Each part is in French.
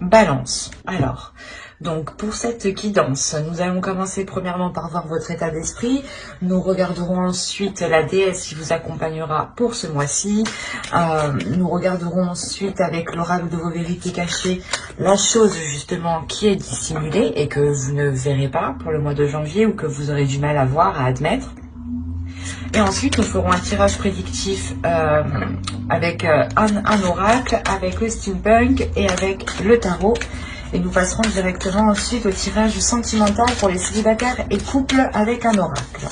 Balance. Alors, donc pour cette guidance, nous allons commencer premièrement par voir votre état d'esprit. Nous regarderons ensuite la déesse qui vous accompagnera pour ce mois-ci. Nous regarderons ensuite avec l'oracle de vos vérités cachées la chose justement qui est dissimulée et que vous ne verrez pas pour le mois de janvier ou que vous aurez du mal à voir, à admettre. Et ensuite, nous ferons un tirage prédictif avec un oracle, avec le steampunk et avec le tarot. Et nous passerons directement ensuite au tirage sentimental pour les célibataires et couples avec un oracle.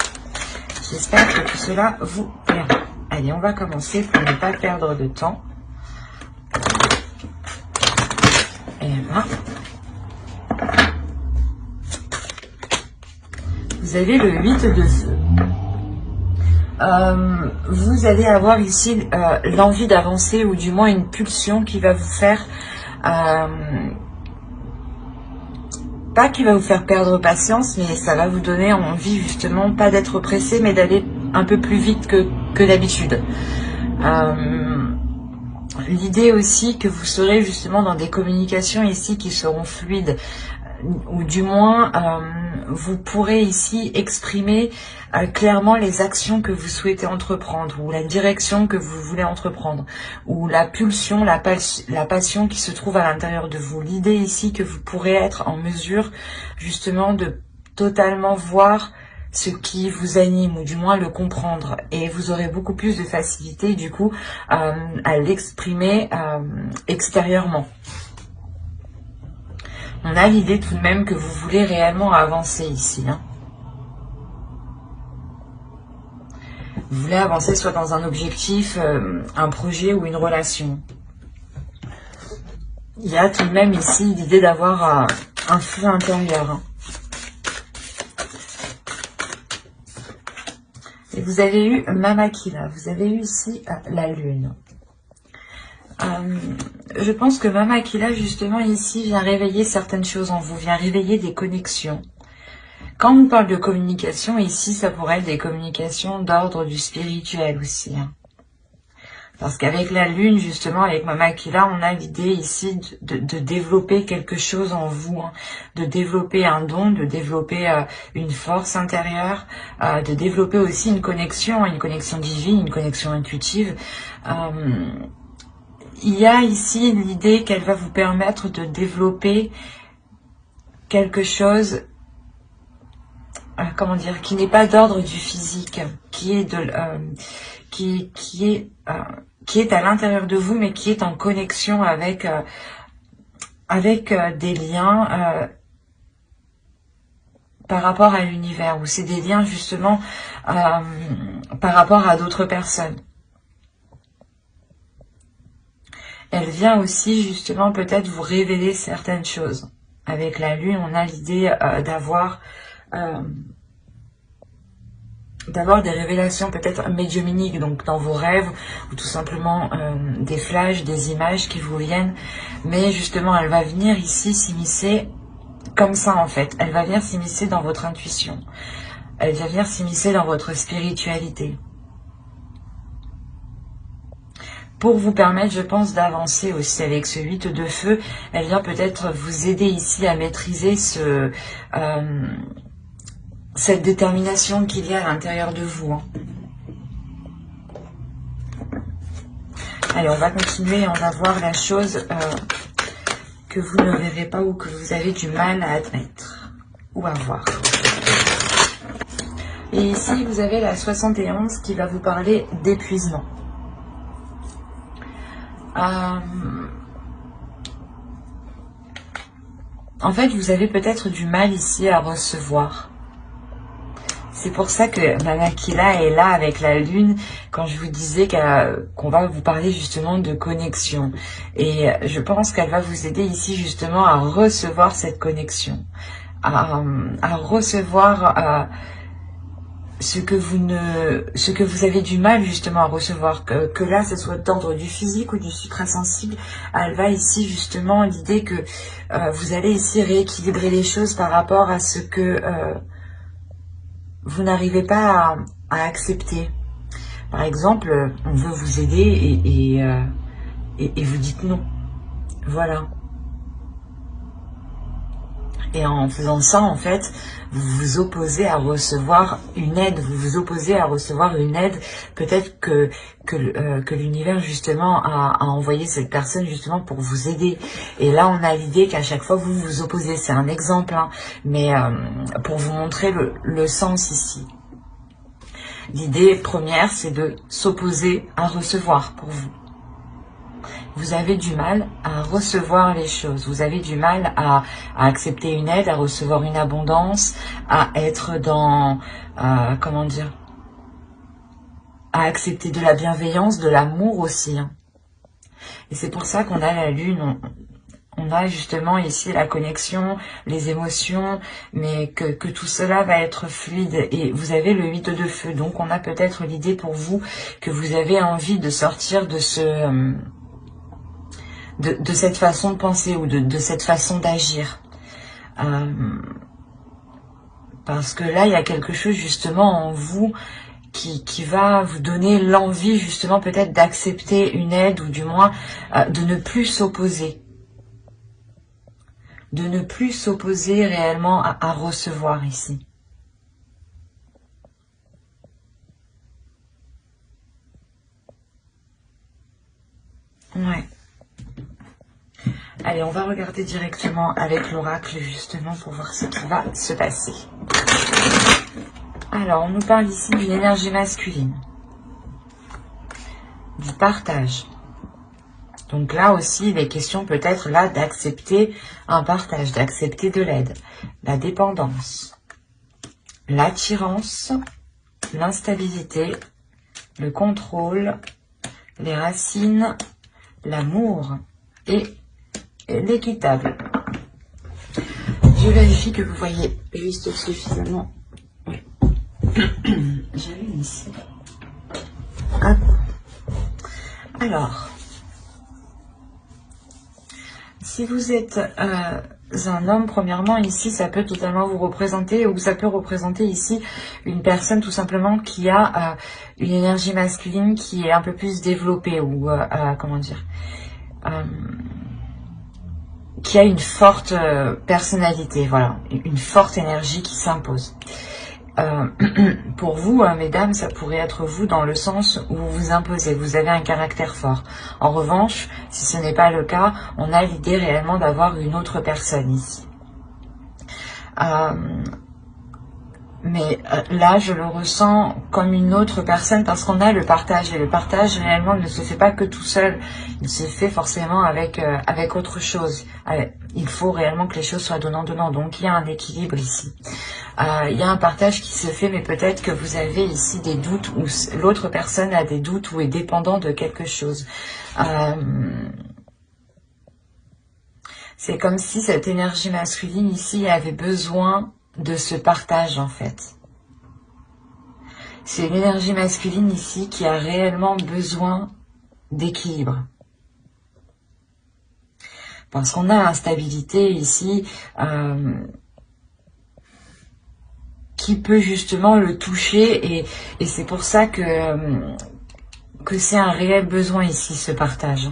J'espère que tout cela vous plaira. Allez, on va commencer pour ne pas perdre de temps. Et là. Vous avez le 8 de feu. Vous allez avoir ici l'envie d'avancer ou du moins une pulsion qui va vous faire pas qui va vous faire perdre patience, mais ça va vous donner envie justement pas d'être pressé mais d'aller un peu plus vite que d'habitude. L'idée aussi que vous serez justement dans des communications ici qui seront fluides, ou du moins vous pourrez ici exprimer clairement les actions que vous souhaitez entreprendre ou la direction que vous voulez entreprendre ou la pulsion, la passion qui se trouve à l'intérieur de vous. L'idée ici que vous pourrez être en mesure justement de totalement voir ce qui vous anime ou du moins le comprendre et vous aurez beaucoup plus de facilité du coup à l'exprimer extérieurement. On a l'idée tout de même que vous voulez réellement avancer ici. Vous voulez avancer soit dans un objectif, un projet ou une relation. Il y a tout de même ici l'idée d'avoir un feu intérieur. Et vous avez eu Mamakila, vous avez eu ici la lune. Je pense que Mamakila justement ici vient réveiller certaines choses en vous, vient réveiller des connexions. Quand on parle de communication, ici ça pourrait être des communications d'ordre du spirituel aussi. Parce qu'avec la lune, justement, avec Mamakila, on a l'idée ici de développer quelque chose en vous, de développer un don, de développer une force intérieure, de développer aussi une connexion divine, une connexion intuitive. Il y a ici l'idée qu'elle va vous permettre de développer quelque chose, comment dire, qui n'est pas d'ordre du physique, qui est à l'intérieur de vous, mais qui est en connexion avec des liens par rapport à l'univers, ou c'est des liens justement par rapport à d'autres personnes. Elle vient aussi justement peut-être vous révéler certaines choses. Avec la lune, on a l'idée d'avoir des révélations peut-être médiumniques, donc dans vos rêves, ou tout simplement des flashs, des images qui vous viennent. Mais justement, elle va venir ici s'immiscer comme ça en fait. Elle va venir s'immiscer dans votre intuition. Elle va venir s'immiscer dans votre spiritualité. Pour vous permettre, je pense, d'avancer aussi avec ce 8 de feu. Elle vient peut-être vous aider ici à maîtriser cette détermination qu'il y a à l'intérieur de vous. Allez, on va continuer et on va voir la chose que vous ne verrez pas ou que vous avez du mal à admettre ou à voir. Et ici, vous avez la 71 qui va vous parler d'épuisement. En fait, vous avez peut-être du mal ici à recevoir. C'est pour ça que Mamakila est là avec la lune, quand je vous disais qu'on va vous parler justement de connexion. Et je pense qu'elle va vous aider ici justement à recevoir cette connexion, à recevoir ce que vous avez du mal justement à recevoir, que là ce soit d'ordre du physique ou du suprasensible. Elle va ici justement l'idée que vous allez ici rééquilibrer les choses par rapport à ce que vous n'arrivez pas à accepter. Par exemple, on veut vous aider et vous dites non. Voilà. Et en faisant ça, en fait, vous vous opposez à recevoir une aide, vous vous opposez à recevoir une aide. Peut-être que l'univers, justement, a envoyé cette personne, justement, pour vous aider. Et là, on a l'idée qu'à chaque fois, vous vous opposez. C'est un exemple, hein, mais pour vous montrer le sens ici. L'idée première, c'est de s'opposer à recevoir pour vous. Vous avez du mal à recevoir les choses. Vous avez du mal à accepter une aide, à recevoir une abondance, à être dans, comment dire, à accepter de la bienveillance, de l'amour aussi. Hein. Et c'est pour ça qu'on a la lune, on a justement ici la connexion, les émotions, mais que tout cela va être fluide. Et vous avez le 8 de feu, donc on a peut-être l'idée pour vous que vous avez envie de sortir de ce... De cette façon de penser ou de cette façon d'agir. Parce que là, il y a quelque chose justement en vous qui va vous donner l'envie justement peut-être d'accepter une aide ou du moins de ne plus s'opposer. De ne plus s'opposer réellement à recevoir ici. Ouais. Allez, on va regarder directement avec l'oracle justement pour voir ce qui va se passer. Alors, on nous parle ici d'une énergie masculine, du partage. Donc là aussi, il est question peut-être là d'accepter un partage, d'accepter de l'aide, la dépendance, l'attirance, l'instabilité, le contrôle, les racines, l'amour et l'équitable. Je vérifie que vous voyez juste suffisamment. Oui. J'allume ici. Hop. Alors, si vous êtes un homme, premièrement, ici, ça peut totalement vous représenter, ou ça peut représenter ici une personne tout simplement qui a une énergie masculine qui est un peu plus développée, ou comment dire, qui a une forte personnalité, voilà, une forte énergie qui s'impose. Pour vous, mesdames, ça pourrait être vous dans le sens où vous vous imposez, vous avez un caractère fort. En revanche, si ce n'est pas le cas, on a l'idée réellement d'avoir une autre personne ici. Mais là, je le ressens comme une autre personne parce qu'on a le partage. Et le partage, réellement, ne se fait pas que tout seul. Il se fait forcément avec autre chose. Il faut réellement que les choses soient donnant-donnant. Donc, il y a un équilibre ici. Il y a un partage qui se fait, mais peut-être que vous avez ici des doutes ou l'autre personne a des doutes ou est dépendant de quelque chose. C'est comme si cette énergie masculine ici avait besoin de ce partage en fait. C'est une énergie masculine ici qui a réellement besoin d'équilibre. Parce qu'on a instabilité ici qui peut justement le toucher et c'est pour ça que c'est un réel besoin ici ce partage.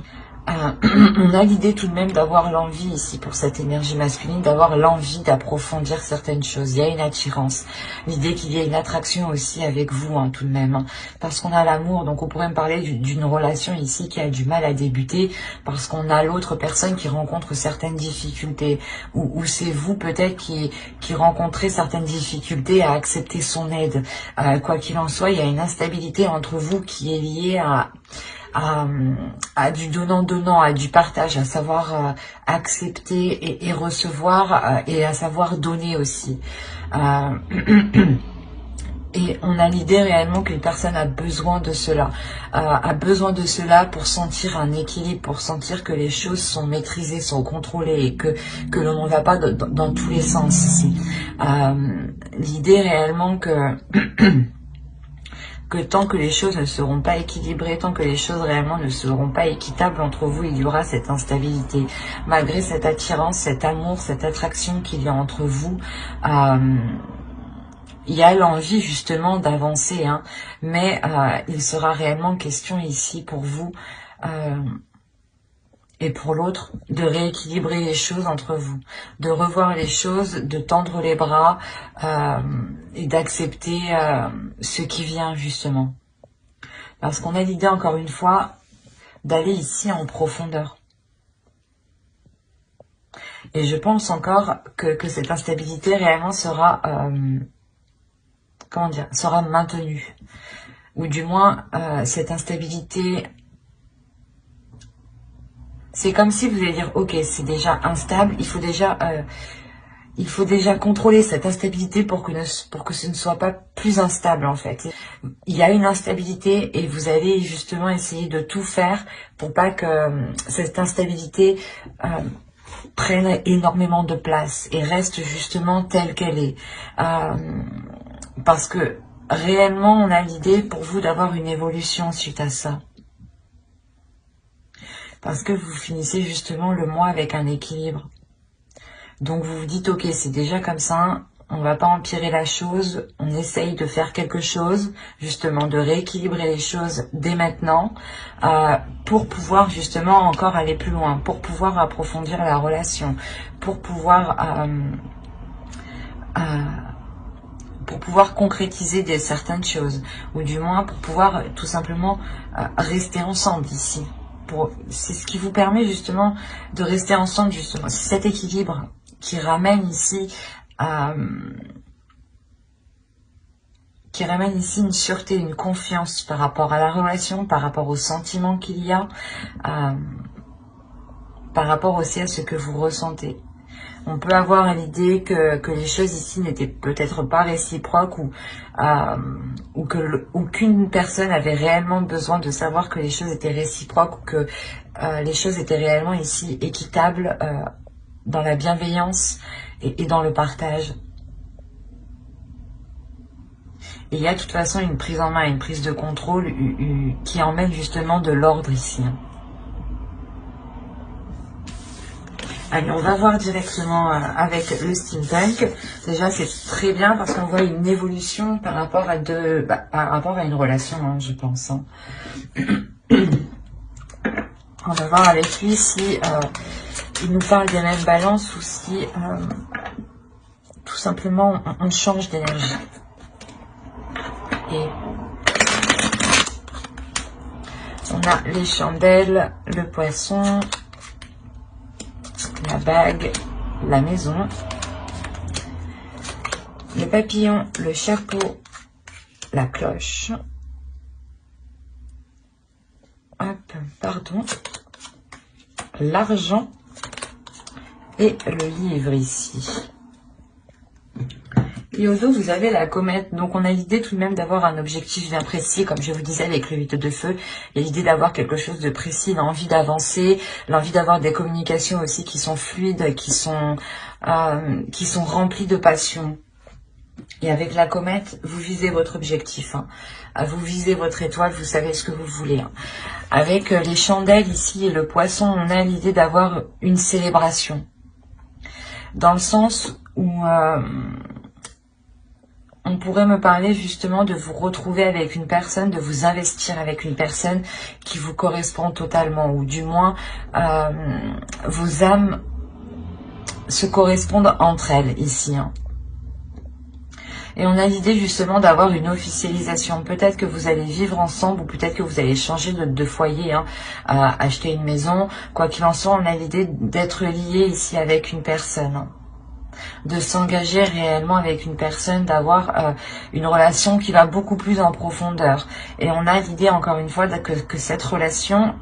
On a l'idée tout de même d'avoir l'envie ici pour cette énergie masculine, d'avoir l'envie d'approfondir certaines choses. Il y a une attirance, l'idée qu'il y ait une attraction aussi avec vous tout de même, parce qu'on a l'amour, donc on pourrait me parler d'une relation ici qui a du mal à débuter, parce qu'on a l'autre personne qui rencontre certaines difficultés, ou c'est vous peut-être qui rencontrez certaines difficultés à accepter son aide. Quoi qu'il en soit, il y a une instabilité entre vous qui est liée à du donnant-donnant, à du partage, à savoir accepter et recevoir et à savoir donner aussi. Et on a l'idée réellement qu'une personne a besoin de cela, pour sentir un équilibre, pour sentir que les choses sont maîtrisées, sont contrôlées et que l'on ne va pas dans tous les sens ici. L'idée réellement que tant que les choses ne seront pas équilibrées, tant que les choses réellement ne seront pas équitables entre vous, il y aura cette instabilité. Malgré cette attirance, cet amour, cette attraction qu'il y a entre vous, il y a l'envie justement d'avancer, mais il sera réellement question ici pour vous et pour l'autre, de rééquilibrer les choses entre vous, de revoir les choses, de tendre les bras et d'accepter ce qui vient justement. Parce qu'on a l'idée, encore une fois, d'aller ici en profondeur. Et je pense encore que cette instabilité réellement sera, comment dire, sera maintenue. Ou du moins, cette instabilité... C'est comme si vous allez dire, ok, c'est déjà instable, il faut déjà contrôler cette instabilité pour que ce ne soit pas plus instable en fait. Il y a une instabilité et vous allez justement essayer de tout faire pour pas que cette instabilité prenne énormément de place et reste justement telle qu'elle est. Parce que réellement, on a l'idée pour vous d'avoir une évolution suite à ça. Parce que vous finissez justement le mois avec un équilibre. Donc vous vous dites, ok, c'est déjà comme ça, on va pas empirer la chose, on essaye de faire quelque chose, justement de rééquilibrer les choses dès maintenant, pour pouvoir justement encore aller plus loin, pour pouvoir approfondir la relation, pour pouvoir concrétiser certaines choses, ou du moins pour pouvoir tout simplement rester ensemble ici. C'est ce qui vous permet justement de rester ensemble, justement. C'est cet équilibre qui ramène ici une sûreté, une confiance par rapport à la relation, par rapport aux sentiments qu'il y a, par rapport aussi à ce que vous ressentez. On peut avoir l'idée que les choses ici n'étaient peut-être pas réciproques ou qu'une personne avait réellement besoin de savoir que les choses étaient réciproques ou que les choses étaient réellement ici équitables dans la bienveillance et dans le partage. Et il y a de toute façon une prise en main, une prise de contrôle qui emmène justement de l'ordre ici. Allez, on va voir directement avec le steampunk. Déjà, c'est très bien parce qu'on voit une évolution par rapport à une relation, hein, je pense. Hein. On va voir avec lui si il nous parle des mêmes balances ou si tout simplement on change d'énergie. Et on a les chandelles, le poisson, la bague, la maison, le papillon, le chapeau, la cloche. Hop, pardon. L'argent et le livre ici. Et au dos, vous avez la comète. Donc, on a l'idée tout de même d'avoir un objectif bien précis. Comme je vous disais avec le 8 de feu, il y a l'idée d'avoir quelque chose de précis, l'envie d'avancer, l'envie d'avoir des communications aussi qui sont fluides, qui sont remplies de passion. Et avec la comète, vous visez votre objectif. Hein. Vous visez votre étoile, vous savez ce que vous voulez. Hein. Avec les chandelles ici et le poisson, on a l'idée d'avoir une célébration. Dans le sens où... on pourrait me parler justement de vous retrouver avec une personne, de vous investir avec une personne qui vous correspond totalement, ou du moins vos âmes se correspondent entre elles ici. Hein. Et on a l'idée justement d'avoir une officialisation. Peut-être que vous allez vivre ensemble ou peut-être que vous allez changer de foyer, hein, acheter une maison. Quoi qu'il en soit, on a l'idée d'être lié ici avec une personne. Hein. De s'engager réellement avec une personne, d'avoir une relation qui va beaucoup plus en profondeur. Et on a l'idée encore une fois que cette relation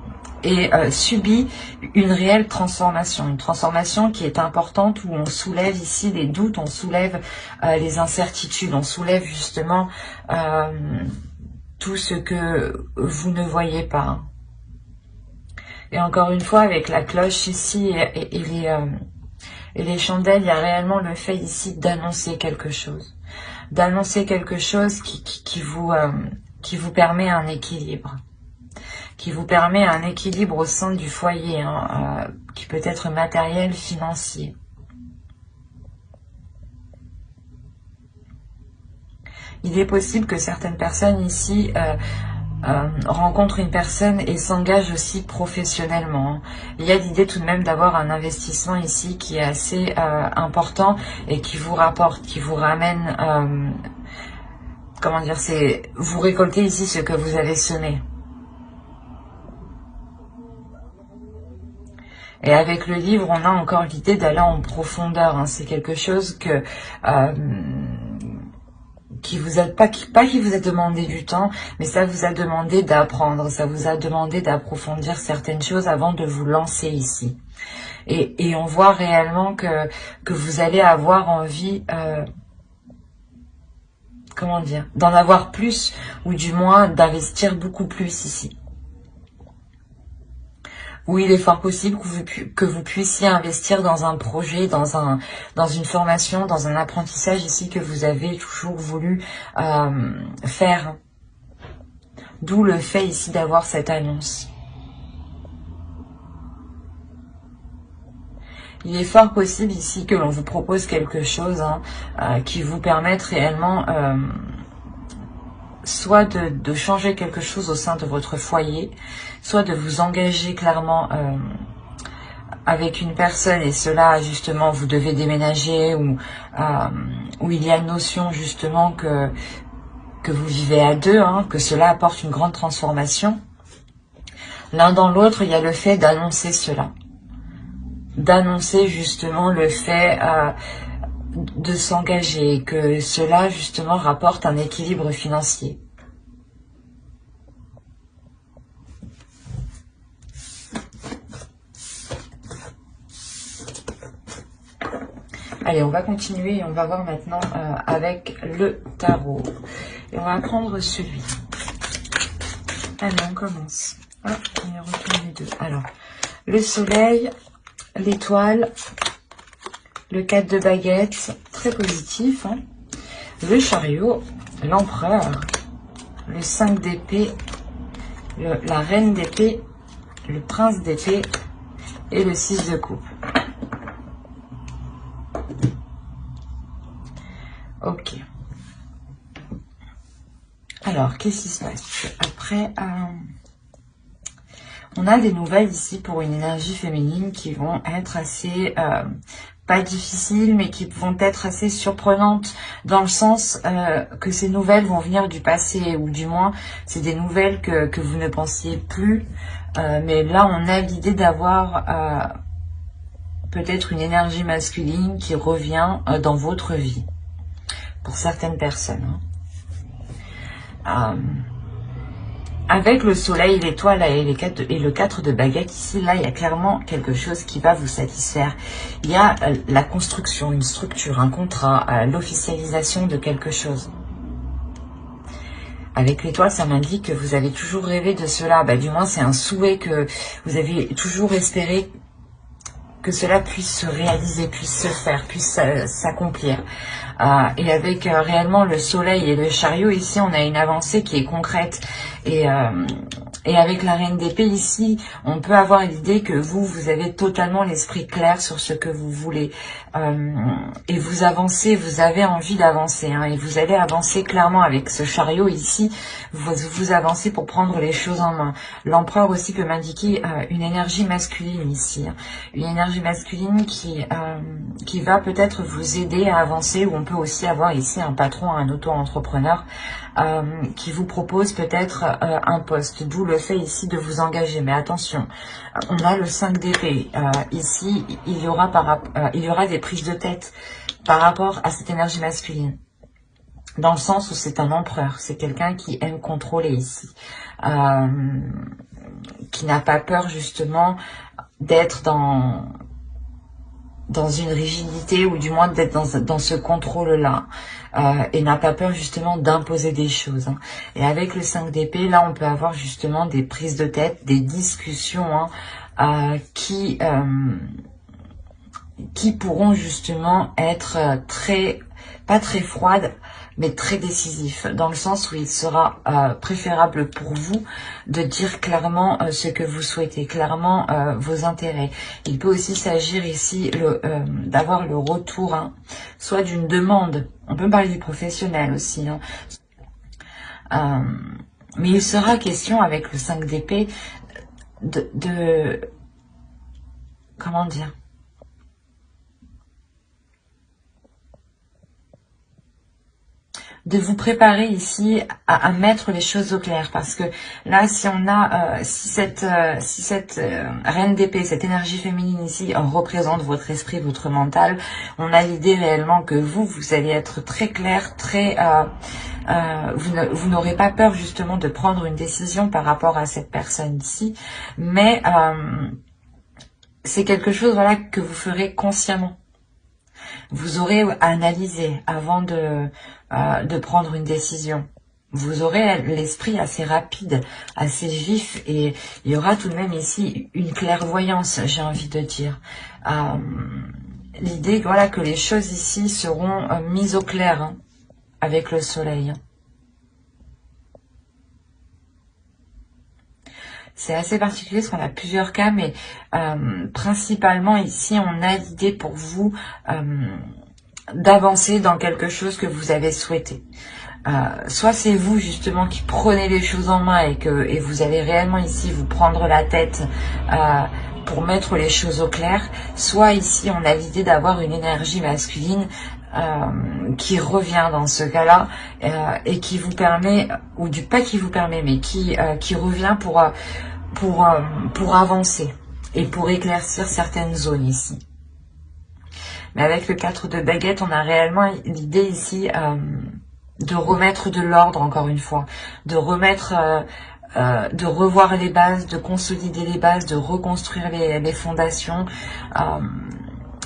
subit une réelle transformation. Une transformation qui est importante où on soulève ici les doutes, on soulève les incertitudes, on soulève justement tout ce que vous ne voyez pas. Et encore une fois avec la cloche ici et les chandelles, il y a réellement le fait ici d'annoncer quelque chose. D'annoncer quelque chose qui vous permet un équilibre. Qui vous permet un équilibre au sein du foyer, hein, qui peut être matériel, financier. Il est possible que certaines personnes ici rencontre une personne et s'engage aussi professionnellement. Il y a l'idée tout de même d'avoir un investissement ici qui est assez important et qui vous rapporte, qui vous ramène, comment dire, c'est vous récoltez ici ce que vous avez semé. Et avec le livre, on a encore l'idée d'aller en profondeur, hein. C'est quelque chose que qui vous a pas qui vous a demandé du temps, mais ça vous a demandé d'apprendre, ça vous a demandé d'approfondir certaines choses avant de vous lancer ici. Et on voit réellement que vous allez avoir envie, comment dire, d'en avoir plus, ou du moins d'investir beaucoup plus ici. Où il est fort possible que vous puissiez investir dans un projet, dans une formation, dans un apprentissage ici que vous avez toujours voulu faire. D'où le fait ici d'avoir cette annonce. Il est fort possible ici que l'on vous propose quelque chose qui vous permette réellement soit de changer quelque chose au sein de votre foyer, soit de vous engager clairement avec une personne, et cela justement vous devez déménager, ou il y a une notion justement que vous vivez à deux, hein, que cela apporte une grande transformation. L'un dans l'autre, il y a le fait d'annoncer cela, d'annoncer justement le fait de s'engager, que cela justement rapporte un équilibre financier. Allez, on va continuer et on va voir maintenant avec le tarot. Et on va prendre celui. Allez, on commence. Ah, on est retourné deux. Alors, le soleil, l'étoile, le 4 de baguettes, très positif, hein. Le chariot, l'empereur, le 5 d'épée, la reine d'épée, le prince d'épée et le 6 de coupe. Ok. Alors, qu'est-ce qui se passe après? On a des nouvelles ici pour une énergie féminine qui vont être assez, pas difficiles, mais qui vont être assez surprenantes, dans le sens que ces nouvelles vont venir du passé, ou du moins, c'est des nouvelles que vous ne pensiez plus. Mais là, on a l'idée d'avoir peut-être une énergie masculine qui revient dans votre vie. Pour certaines personnes. Avec le soleil, l'étoile et le 4 de baguette, ici, là, il y a clairement quelque chose qui va vous satisfaire. Il y a la construction, une structure, un contrat, l'officialisation de quelque chose. Avec l'étoile, ça m'indique que vous avez toujours rêvé de cela. Bah, du moins, c'est un souhait que vous avez toujours espéré que cela puisse se réaliser, puisse se faire, puisse s'accomplir. Et avec réellement le soleil et le chariot, ici, on a une avancée qui est concrète. Et avec la reine d'épée, ici, on peut avoir l'idée que vous avez totalement l'esprit clair sur ce que vous voulez. Et vous avancez, vous avez envie d'avancer. Hein, et vous allez avancer clairement avec ce chariot ici. Vous avancez pour prendre les choses en main. L'empereur aussi peut m'indiquer une énergie masculine ici. Hein, une énergie masculine qui va peut-être vous aider à avancer, ou on peut aussi avoir ici un patron, un auto-entrepreneur qui vous propose peut-être un poste, d'où le fait ici de vous engager. Mais attention, on a le 5 d'épée. Ici, il y aura des prises de tête par rapport à cette énergie masculine. Dans le sens où c'est un empereur, c'est quelqu'un qui aime contrôler ici. Qui n'a pas peur justement d'être dans une rigidité, ou du moins d'être dans ce contrôle-là, et n'a pas peur justement d'imposer des choses. Hein. Et avec le 5 d'épée, là, on peut avoir justement des prises de tête, des discussions qui pourront justement être pas très froides, mais très décisif, dans le sens où il sera préférable pour vous de dire clairement ce que vous souhaitez, clairement vos intérêts. Il peut aussi s'agir ici d'avoir le retour, soit d'une demande, on peut parler du professionnel aussi, Mais il sera question avec le 5 d'épée comment dire, de vous préparer ici à mettre les choses au clair, parce que là, si on a, si cette reine d'épée, cette énergie féminine ici représente votre esprit, votre mental, on a l'idée réellement que vous allez être très clair, très, vous n'aurez pas peur justement de prendre une décision par rapport à cette personne ici, mais c'est quelque chose, voilà, que vous ferez consciemment. Vous aurez analysé avant de prendre une décision. Vous aurez l'esprit assez rapide, assez vif, et il y aura tout de même ici une clairvoyance, j'ai envie de dire. L'idée, voilà, que les choses ici seront mises au clair, hein, avec le soleil. C'est assez particulier parce qu'on a plusieurs cas, mais principalement ici, on a l'idée pour vous d'avancer dans quelque chose que vous avez souhaité. Soit c'est vous justement qui prenez les choses en main et vous allez réellement ici vous prendre la tête pour mettre les choses au clair, soit ici on a l'idée d'avoir une énergie masculine qui revient dans ce cas-là et qui vous permet, ou du pas qui vous permet, mais qui revient pour avancer et pour éclaircir certaines zones ici. Mais avec le 4 de baguette, on a réellement l'idée ici de remettre de l'ordre, encore une fois, de remettre, de revoir les bases, de consolider les bases, de reconstruire les fondations.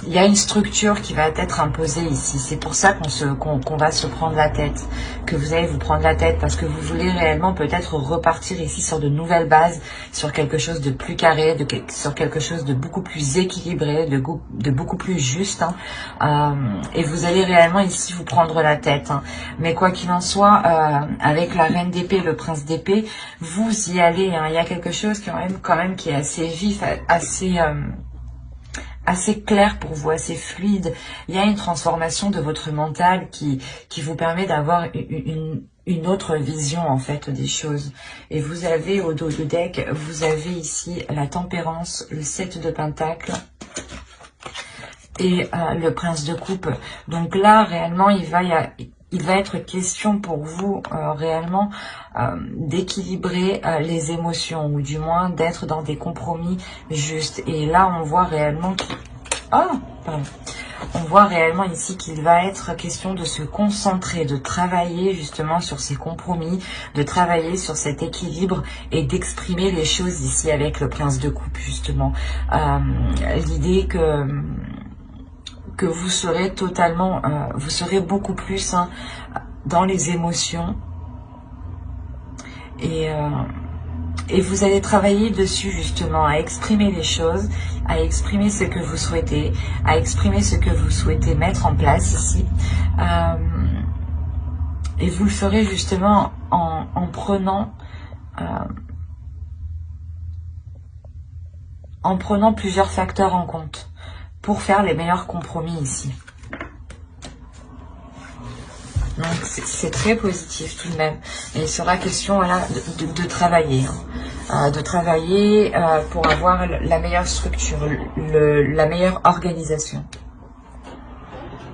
Il y a une structure qui va être imposée ici. C'est pour ça qu'on va se prendre la tête, que vous allez vous prendre la tête, parce que vous voulez réellement peut-être repartir ici sur de nouvelles bases, sur quelque chose de plus carré, sur quelque chose de beaucoup plus équilibré, de beaucoup plus juste. Hein. Et vous allez réellement ici vous prendre la tête. Hein. Mais quoi qu'il en soit, avec la reine d'épée, le prince d'épée, vous y allez. Hein. Il y a quelque chose quand même qui est assez vif, assez clair pour vous, assez fluide. Il y a une transformation de votre mental qui vous permet d'avoir une autre vision en fait des choses. Et vous avez au dos du deck, vous avez ici la tempérance, le 7 de pentacles et le prince de coupe. Donc là réellement il va être question pour vous réellement d'équilibrer les émotions, ou du moins d'être dans des compromis justes. Et là, on voit réellement on voit réellement ici qu'il va être question de se concentrer, de travailler justement sur ces compromis, de travailler sur cet équilibre et d'exprimer les choses ici avec le prince de coupe justement. L'idée que vous serez totalement, vous serez beaucoup plus dans les émotions et vous allez travailler dessus justement, à exprimer les choses, à exprimer ce que vous souhaitez, à exprimer ce que vous souhaitez mettre en place ici. Et vous le ferez justement en prenant plusieurs facteurs en compte pour faire les meilleurs compromis ici. Donc c'est très positif tout de même. Et il sera question voilà, de travailler. De travailler pour avoir la meilleure structure, la meilleure organisation.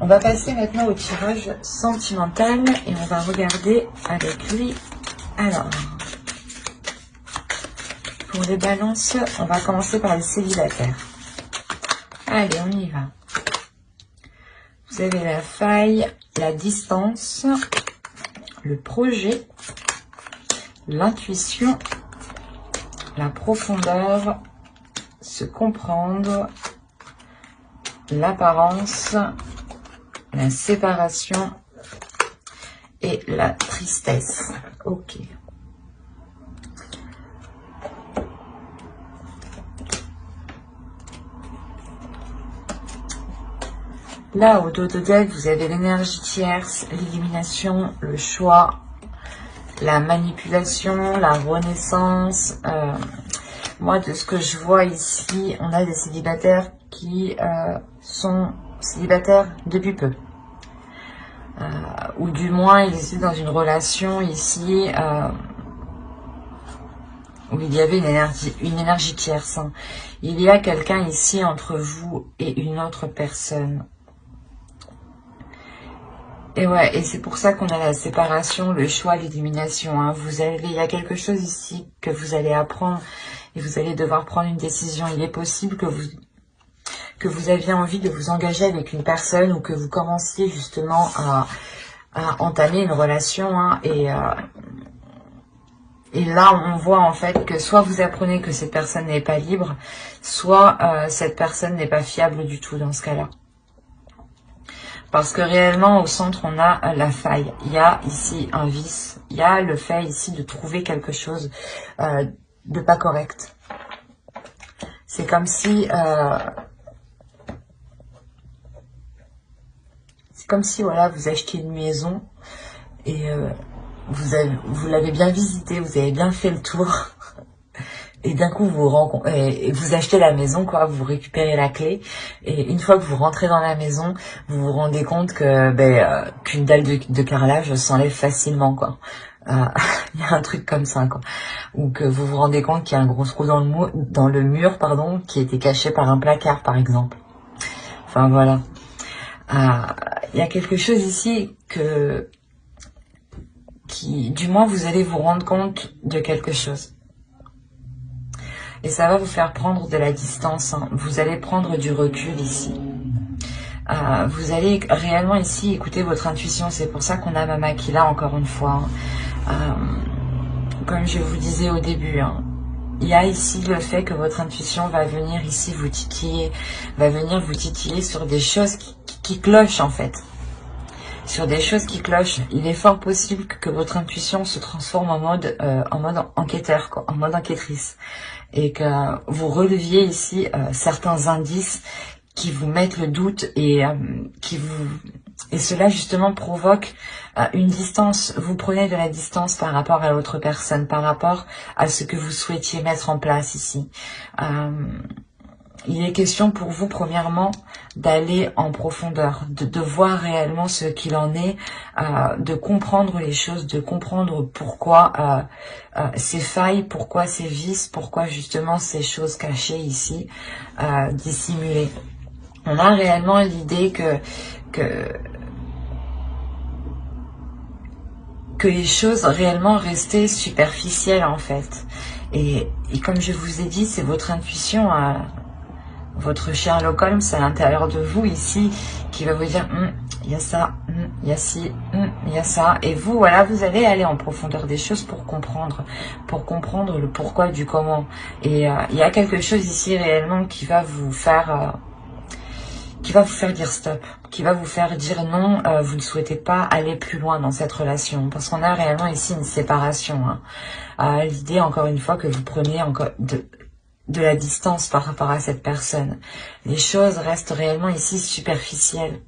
On va passer maintenant au tirage sentimental et on va regarder avec lui. Alors, pour les balances, on va commencer par les célibataires. Allez, on y va. Vous avez la faille, la distance, le projet, l'intuition, la profondeur, se comprendre, l'apparence, la séparation et la tristesse. Ok. Là, au dos de deck, vous avez l'énergie tierce, l'élimination, le choix, la manipulation, la renaissance. Moi, de ce que je vois ici, on a des célibataires qui sont célibataires depuis peu. Ou du moins, ils étaient dans une relation ici où il y avait une énergie tierce. Hein. Il y a quelqu'un ici entre vous et une autre personne. Et ouais, et c'est pour ça qu'on a la séparation, le choix, l'élimination. Hein. Il y a quelque chose ici que vous allez apprendre et vous allez devoir prendre une décision. Il est possible que vous aviez envie de vous engager avec une personne ou que vous commenciez justement à entamer une relation. Hein, et là, on voit en fait que soit vous apprenez que cette personne n'est pas libre, soit cette personne n'est pas fiable du tout dans ce cas-là. Parce que réellement, au centre, on a la faille. Il y a ici un vice. Il y a le fait ici de trouver quelque chose de pas correct. C'est comme si... voilà, vous achetiez une maison et vous l'avez bien visitée, vous avez bien fait le tour. Et d'un coup, vous achetez la maison, quoi, vous récupérez la clé. Et une fois que vous rentrez dans la maison, vous vous rendez compte que qu'une dalle de carrelage s'enlève facilement, quoi. Il y a un truc comme ça, quoi. Ou que vous vous rendez compte qu'il y a un gros trou dans le mur, pardon, qui était caché par un placard, par exemple. Enfin, voilà. Il y a quelque chose ici du moins, vous allez vous rendre compte de quelque chose. Et ça va vous faire prendre de la distance. Hein. Vous allez prendre du recul ici. Vous allez réellement ici écouter votre intuition. C'est pour ça qu'on a Mama qui là encore une fois. Hein. Comme je vous disais au début, hein, il y a ici le fait que votre intuition va venir ici vous titiller. Va venir vous titiller sur des choses qui clochent en fait. Sur des choses qui clochent. Il est fort possible que votre intuition se transforme en mode enquêteur, quoi, en mode enquêtrice. Et que vous releviez ici certains indices qui vous mettent le doute et cela justement provoque une distance. Vous prenez de la distance par rapport à l'autre personne, par rapport à ce que vous souhaitiez mettre en place ici. Il est question pour vous, premièrement, d'aller en profondeur, de voir réellement ce qu'il en est, de comprendre les choses, de comprendre pourquoi ces failles, pourquoi ces vices, pourquoi justement ces choses cachées ici, dissimulées. On a réellement l'idée que les choses réellement restaient superficielles en fait. Et comme je vous ai dit, c'est votre intuition votre Sherlock Holmes à l'intérieur de vous ici qui va vous dire il y a ça, il y a ci, il y a ça, et vous voilà, vous allez aller en profondeur des choses pour comprendre le pourquoi du comment. Et il y a quelque chose ici réellement qui va vous faire dire stop, qui va vous faire dire non, vous ne souhaitez pas aller plus loin dans cette relation, parce qu'on a réellement ici une séparation. Hein. L'idée encore une fois que vous preniez encore de la distance par rapport à cette personne. Les choses restent réellement ici superficielles.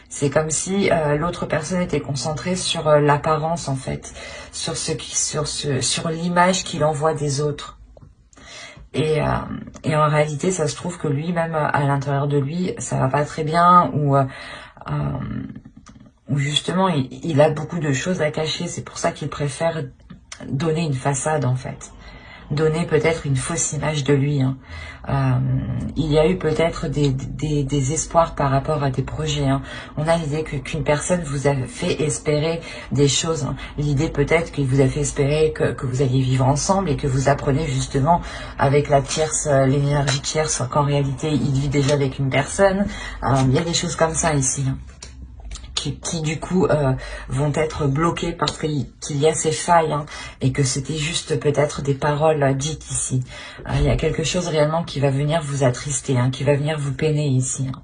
C'est comme si l'autre personne était concentrée sur l'apparence en fait, sur l'image qu'il envoie des autres. Et en réalité, ça se trouve que lui-même, à l'intérieur de lui, ça va pas très bien, ou justement, il a beaucoup de choses à cacher. C'est pour ça qu'il préfère donner une façade en fait. Donner peut-être une fausse image de lui. Hein. Il y a eu peut-être des espoirs par rapport à des projets. Hein. On a l'idée qu'une personne vous a fait espérer des choses. Hein. L'idée peut-être qu'il vous a fait espérer que vous alliez vivre ensemble et que vous apprenez justement avec la tierce, l'énergie tierce, qu'en réalité il vit déjà avec une personne. Il y a des choses comme ça ici. Hein. Qui du coup vont être bloqués parce qu'il y a ces failles, hein, et que c'était juste peut-être des paroles dites ici. Il y a quelque chose réellement qui va venir vous attrister, hein, qui va venir vous peiner ici. Hein.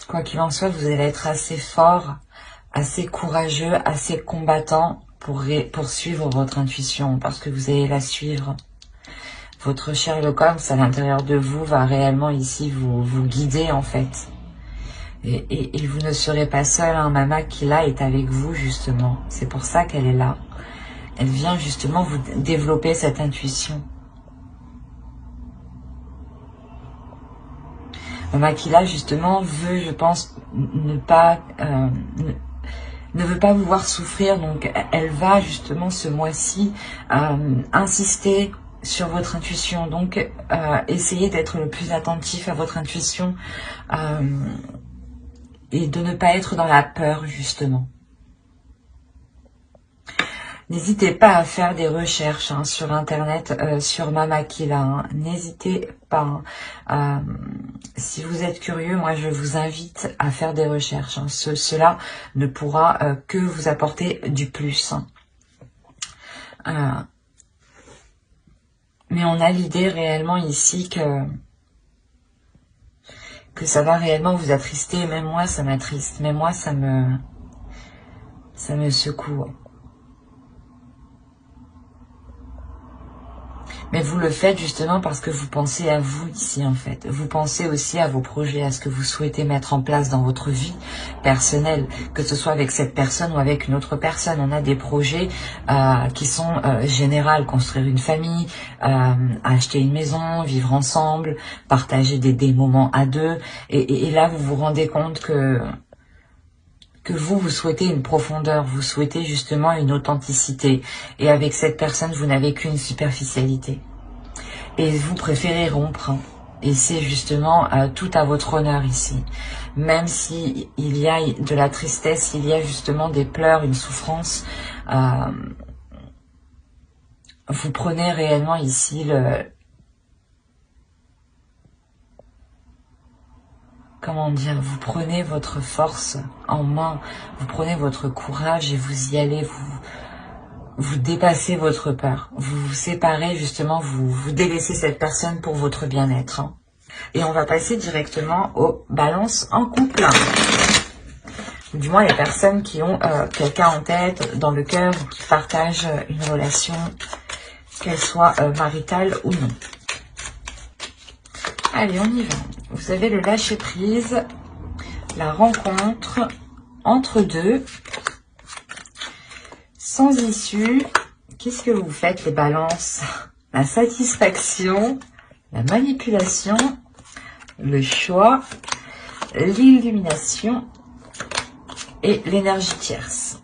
Quoi qu'il en soit, vous allez être assez fort, assez courageux, assez combattant pour suivre votre intuition, parce que vous allez la suivre. Votre Sherlock Holmes à l'intérieur de vous va réellement ici vous guider en fait. Et vous ne serez pas seul, hein. Mama qui là est avec vous justement. C'est pour ça qu'elle est là. Elle vient justement vous développer cette intuition. Mama Aquila, justement, veut, je pense, ne pas... ne veut pas vous voir souffrir, donc elle va justement ce mois-ci insister sur votre intuition, donc essayez d'être le plus attentif à votre intuition et de ne pas être dans la peur justement. N'hésitez pas à faire des recherches sur internet sur Mama Aquila, n'hésitez pas. Si vous êtes curieux, moi je vous invite à faire des recherches. Cela ne pourra que vous apporter du plus. Mais on a l'idée réellement ici que ça va réellement vous attrister. Même moi ça m'attriste, même moi ça me secoue. Mais vous le faites justement parce que vous pensez à vous ici en fait. Vous pensez aussi à vos projets, à ce que vous souhaitez mettre en place dans votre vie personnelle, que ce soit avec cette personne ou avec une autre personne. On a des projets qui sont généraux, construire une famille, acheter une maison, vivre ensemble, partager des moments à deux. Et là, vous vous rendez compte que vous souhaitez une profondeur, vous souhaitez justement une authenticité. Et avec cette personne, vous n'avez qu'une superficialité. Et vous préférez rompre. Et c'est justement tout à votre honneur ici. Même si il y a de la tristesse, il y a justement des pleurs, une souffrance, vous prenez réellement ici comment dire, vous prenez votre force en main, vous prenez votre courage et vous y allez, vous dépassez votre peur, vous vous séparez justement, vous délaissez cette personne pour votre bien-être. Et on va passer directement aux balances en couple. Du moins les personnes qui ont quelqu'un en tête, dans le cœur, ou qui partagent une relation, qu'elle soit maritale ou non. Allez, on y va. Vous avez le lâcher-prise, la rencontre entre deux, sans issue. Qu'est-ce que vous faites, les balances? La satisfaction, la manipulation, le choix, l'illumination et l'énergie tierce.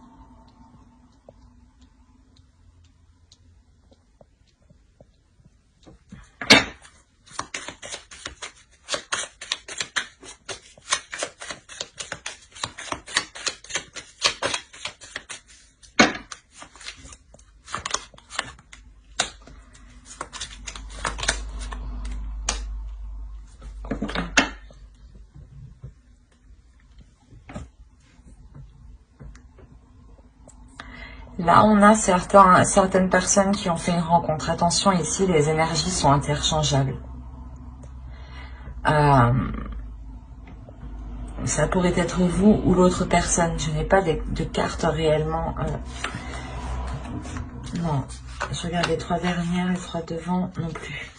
Là, on a certaines personnes qui ont fait une rencontre. Attention, ici, les énergies sont interchangeables. Ça pourrait être vous ou l'autre personne. Je n'ai pas de carte réellement. Non, je regarde les trois dernières, les trois devant, non plus.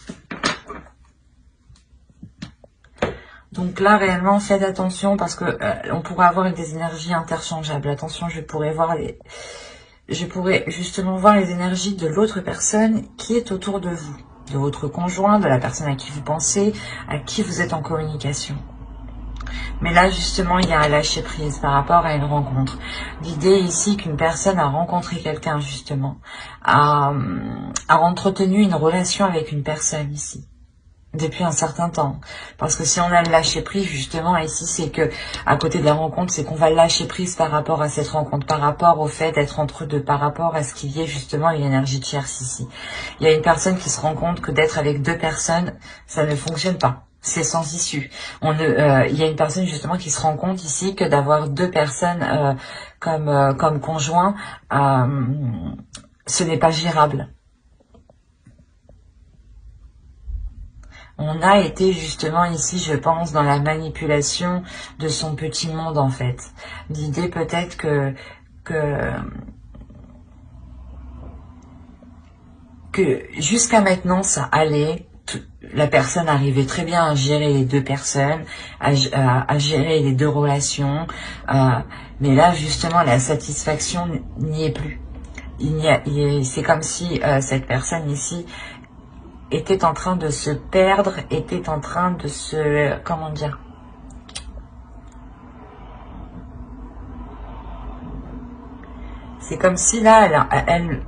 Donc là, réellement, faites attention parce que on pourrait avoir des énergies interchangeables. Attention, je pourrais justement voir les énergies de l'autre personne qui est autour de vous, de votre conjoint, de la personne à qui vous pensez, à qui vous êtes en communication. Mais là, justement, il y a un lâcher-prise par rapport à une rencontre. L'idée ici qu'une personne a rencontré quelqu'un, justement, a entretenu une relation avec une personne ici, depuis un certain temps. Parce que si on a le lâcher prise, justement, ici, c'est que, à côté de la rencontre, c'est qu'on va lâcher prise par rapport à cette rencontre, par rapport au fait d'être entre deux, par rapport à ce qu'il y ait justement une énergie tierce ici. Il y a une personne qui se rend compte que d'être avec deux personnes, ça ne fonctionne pas. C'est sans issue. Il y a une personne justement qui se rend compte ici que d'avoir deux personnes comme conjoint, ce n'est pas gérable. On a été justement ici, je pense, dans la manipulation de son petit monde en fait. L'idée peut-être que jusqu'à maintenant ça allait. La personne arrivait très bien à gérer les deux personnes, à gérer les deux relations, mais là justement la satisfaction n'y est plus. C'est comme si cette personne ici était en train de se perdre, était en train de se, comment dire, C'est comme si là,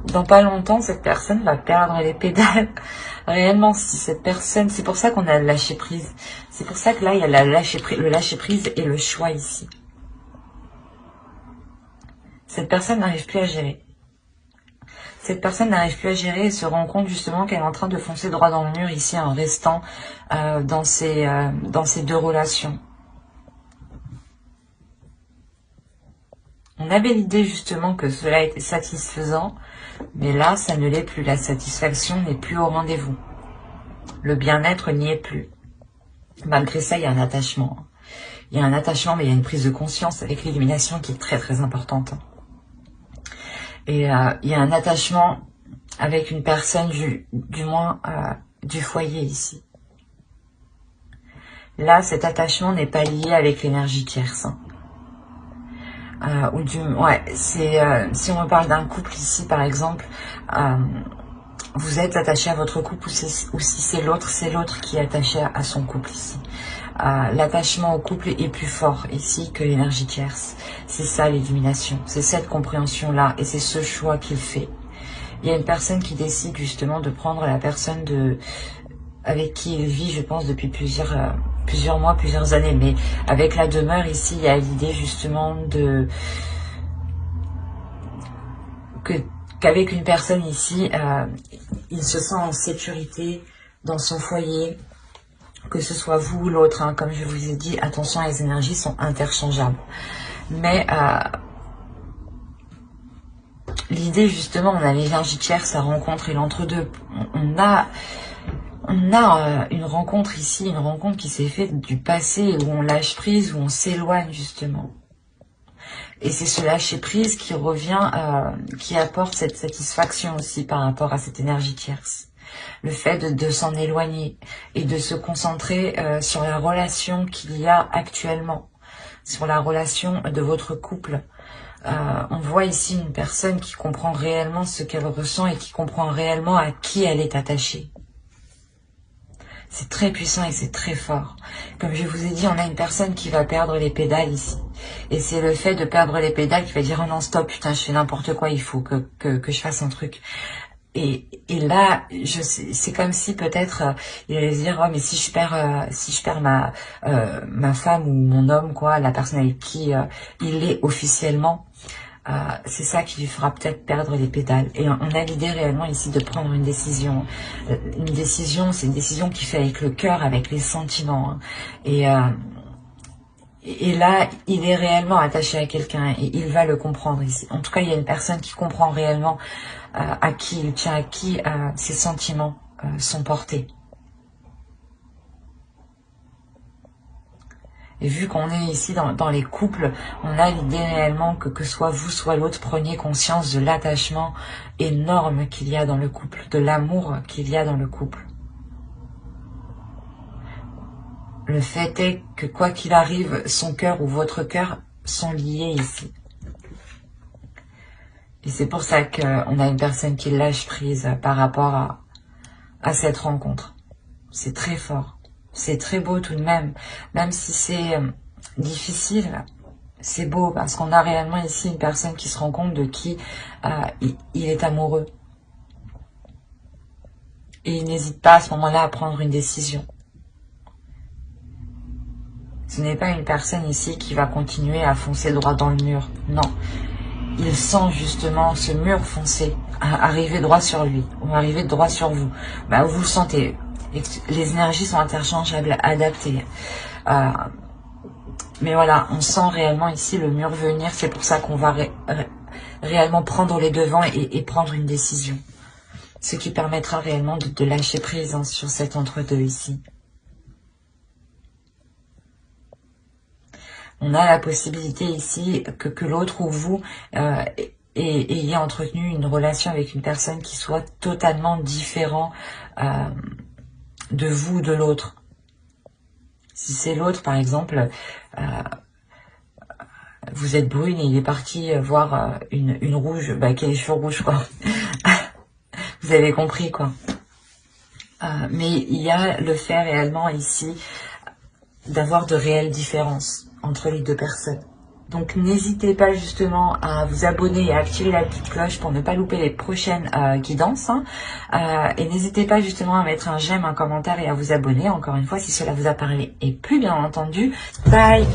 dans pas longtemps, cette personne va perdre les pédales. Réellement, si cette personne, c'est pour ça qu'on a le lâcher prise. C'est pour ça que là, il y a le lâcher prise et le choix ici. Cette personne n'arrive plus à gérer. Cette personne n'arrive plus à gérer et se rend compte justement qu'elle est en train de foncer droit dans le mur ici en restant dans ces deux relations. On avait l'idée justement que cela était satisfaisant, mais là, ça ne l'est plus. La satisfaction n'est plus au rendez-vous. Le bien-être n'y est plus. Malgré ça, il y a un attachement. Il y a un attachement, mais il y a une prise de conscience avec l'illumination qui est très très importante. Et il y a un attachement avec une personne, du moins du foyer ici. Là, cet attachement n'est pas lié avec l'énergie tierce. Si on me parle d'un couple ici, par exemple, vous êtes attaché à votre couple, ou si c'est l'autre qui est attaché à son couple ici. L'attachement au couple est plus fort ici que l'énergie tierce. C'est ça l'illumination, c'est cette compréhension-là, et c'est ce choix qu'il fait. Il y a une personne qui décide justement de prendre la personne avec qui il vit, je pense, depuis plusieurs mois, plusieurs années. Mais avec la demeure ici, il y a l'idée justement qu'avec une personne ici, il se sent en sécurité dans son foyer, que ce soit vous ou l'autre. Hein, comme je vous ai dit, attention, les énergies sont interchangeables. Mais l'idée justement, on a l'énergie tierce, sa rencontre et l'entre-deux. On a une rencontre ici, une rencontre qui s'est faite du passé, où on lâche prise, où on s'éloigne justement. Et c'est ce lâcher prise qui revient, qui apporte cette satisfaction aussi par rapport à cette énergie tierce. Le fait de s'en éloigner et de se concentrer sur la relation qu'il y a actuellement, sur la relation de votre couple. On voit ici une personne qui comprend réellement ce qu'elle ressent et qui comprend réellement à qui elle est attachée. C'est très puissant et c'est très fort. Comme je vous ai dit, on a une personne qui va perdre les pédales ici. Et c'est le fait de perdre les pédales qui va dire « Oh non, stop, putain, je fais n'importe quoi, il faut que je fasse un truc. » Et là, c'est comme si peut-être il allait se dire « Oh, mais si je perds ma femme ou mon homme, quoi, la personne avec qui il est officiellement, c'est ça qui lui fera peut-être perdre les pédales. » Et on a l'idée réellement ici de prendre une décision. Une décision, c'est une décision qui fait avec le cœur, avec les sentiments. Hein. Et là, il est réellement attaché à quelqu'un et il va le comprendre ici. En tout cas, il y a une personne qui comprend réellement à qui il tient, à qui ses sentiments sont portés. Et vu qu'on est ici dans les couples, on a l'idée réellement que soit vous, soit l'autre, preniez conscience de l'attachement énorme qu'il y a dans le couple, de l'amour qu'il y a dans le couple. Le fait est que quoi qu'il arrive, son cœur ou votre cœur sont liés ici. Et c'est pour ça qu'on a une personne qui lâche prise par rapport à cette rencontre. C'est très fort. C'est très beau tout de même. Même si c'est difficile, c'est beau parce qu'on a réellement ici une personne qui se rend compte de qui il est amoureux. Et il n'hésite pas à ce moment-là à prendre une décision. Ce n'est pas une personne ici qui va continuer à foncer droit dans le mur. Non. Il sent justement ce mur foncer, arriver droit sur lui, ou arriver droit sur vous. Bah, vous le sentez. Les énergies sont interchangeables, adaptées. Mais voilà, on sent réellement ici le mur venir. C'est pour ça qu'on va réellement prendre les devants et prendre une décision. Ce qui permettra réellement de lâcher prise hein, sur cet entre-deux ici. On a la possibilité ici que l'autre ou vous ayez entretenu une relation avec une personne qui soit totalement différente de vous, de l'autre. Si c'est l'autre, par exemple, vous êtes brune et il est parti voir une rouge, qui a les cheveux rouges, quoi. Vous avez compris, quoi. Mais il y a le fait réellement ici d'avoir de réelles différences entre les deux personnes. Donc n'hésitez pas justement à vous abonner et à activer la petite cloche pour ne pas louper les prochaines guidances. Et n'hésitez pas justement à mettre un j'aime, un commentaire et à vous abonner, encore une fois, si cela vous a parlé. Et puis bien entendu, bye!